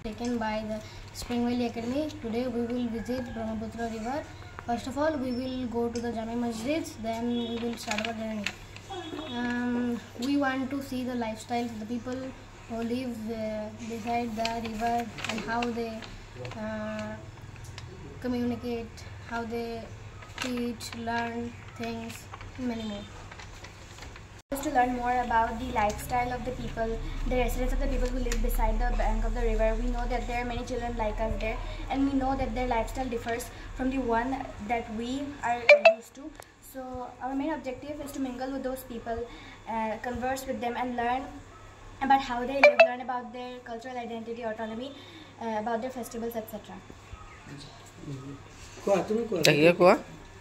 taken by the Spring Valley Academy. Today we will visit Brahmaputra River. First of all, we will go to the Jami Masjid, then we will start our journey. We want to see the lifestyle of the people who live beside the river and how they communicate, how they teach, learn things, and many more. To learn more about the lifestyle of the people, the residents of the people who live beside the bank of the river. We know that there are many children like us there, and we know that their lifestyle differs from the one that we are used to. So our main objective is to mingle with those people, converse with them and learn about how they live, learn about their cultural identity, autonomy, about their festivals, etc.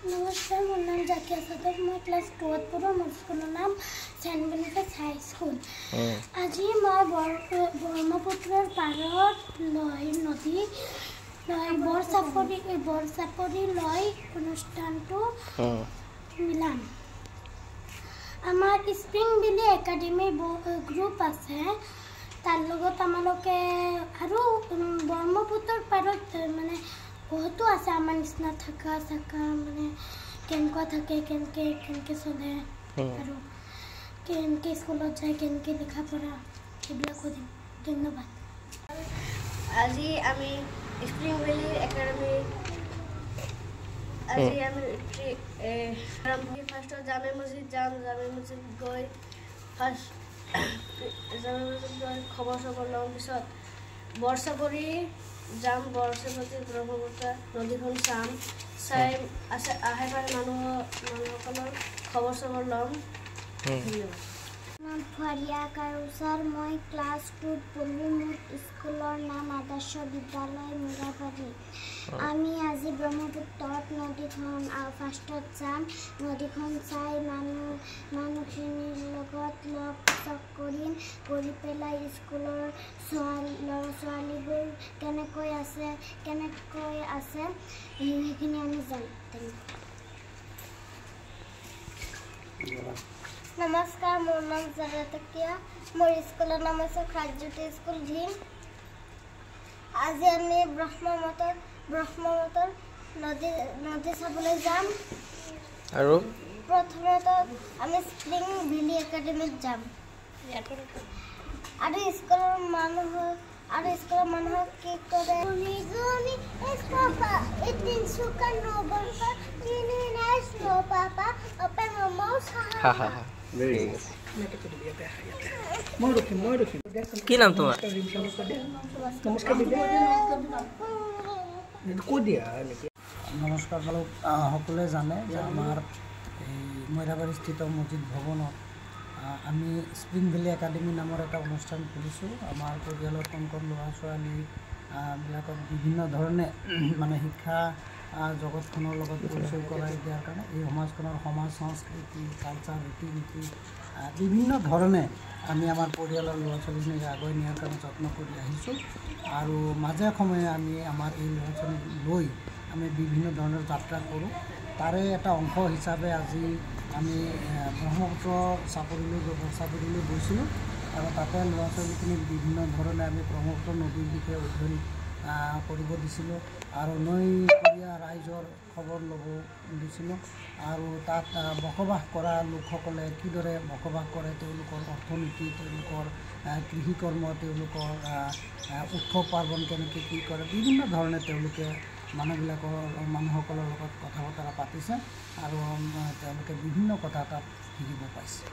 नमस्कार मोर नाम जाकिया सदर मैं class 2 पढ़ो मोर school नाम Saint benefits high school आज मैं ब्रह्मपुत्र पारत लय नदी लय बरसापरी लय अनुष्ठान मिलाम आमार स्प्रिंग भैली एकाडेमी ग्रुप आछे तार लगत आमालोके आरो ब्रह्मपुत्र पारत माने बहुतो আছে আমার নিচিনা থাকা সাকা মানে কেনকা থাকে কেনকে চলে আৰু কেনকে স্কুলত যায় কেনকে লেখা পঢ়া এইবিলাক কৰিম ধন্যবাদ আজি আমি স্প্ৰিং ভ্যালি একাডেমি আজি আমি ফাৰ্স্ট জামে মসজিদ জামে মসজিদ গৈ ফাৰ্স্ট জামে মসজিদ গৈ খবৰ ল'ম পিছত বৰসাপৰি যাম বৰসাপৰি ব্ৰহ্মপুত্ৰ নদীখন চাই আহে পাৰে মানুহসকলৰ খবৰ ল'ম নাম ফাৰিয়া কাৰুছাৰ মই ক্লাস 2 পঢ়ি মোৰ স্কুলৰ নাম আদৰ্শ বিদ্যালয় মিৰাবাৰী আমি আজি ব্ৰহ্মপুত্ৰত নদীখন ফাৰ্ষ্টত যাম নদীখন চাই মানুহখিনিৰ লগত লগ কৰিম কৰি পেলাই স্কুলৰ ল'ৰা ছোৱালীবোৰ কেনেকৈ আছে সেইখিনি আমি জানিম नमस्कार मोर नाम जरातकिया मोर स्कूलर नाम है खाजजुटी स्कूल झीम आज आमी ब्रह्मपुत्र नदी चाबले जाम आरो प्रथमत आमी स्प्रिंग भैली एकाडेमी जाम आरो स्कूलर मानुह की करे निजनी एस पापा इतनी सुकन नोबल पर इनी नाइस नो पापा अपन माउस हा very good কি নাম তোমার নমস্কাৰ সকলোৱে জানে যে আমাৰ এই মইৰাবাৰীস্থিত মছজিদ ভৱনত আমি স্প্ৰিং ভেলি একাডেমি নামৰ এটা অনুষ্ঠান খুলিছোঁ আমাৰ পৰিয়ালৰ কণ ল'ৰা ছোৱালীবিলাকক বিভিন্ন ধৰণে মানে শিক্ষা জগতখনৰ লগত পৰিচয় কৰাই দিয়াৰ কাৰণে এই সমাজখনৰ সমাজ সংস্কৃতি কালচাৰ ৰীতি নীতি বিভিন্ন ধৰণে আমি আমাৰ পৰিয়ালৰ ল'ৰা ছোৱালীখিনিক আগুৱাই নিয়াৰ কাৰণে যত্ন কৰি আহিছোঁ আৰু মাজে সময়ে আমি আমাৰ এই ল'ৰা ছোৱালীক লৈ আমি বিভিন্ন ধৰণৰ যাত্ৰা কৰোঁ তাৰে এটা অংশ হিচাপে আজি আমি ব্ৰহ্মপুত্ৰ চাপৰিলৈ গৈছিলোঁ আৰু তাতে ল'ৰা ছোৱালীখিনিক বিভিন্ন ধৰণে আমি ব্ৰহ্মপুত্ৰ নদীৰ বিষয়ে অধ্যয়ন কৰিব দিছিলোঁ আৰু নৈপৰীয়া ৰাইজৰ খবৰ ল'ব দিছিলোঁ আৰু তাত বসবাস কৰা লোকসকলে কিদৰে বসবাস কৰে তেওঁলোকৰ অৰ্থনীতি তেওঁলোকৰ কৃষিকৰ্ম তেওঁলোকৰ উৎসৱ পাৰ্বণ কেনেকৈ কি কৰে বিভিন্ন ধৰণে তেওঁলোকে মানুহসকলৰ লগত কথা বতৰা পাতিছে আৰু তেওঁলোকে বিভিন্ন কথা তাত শিকিব পাইছে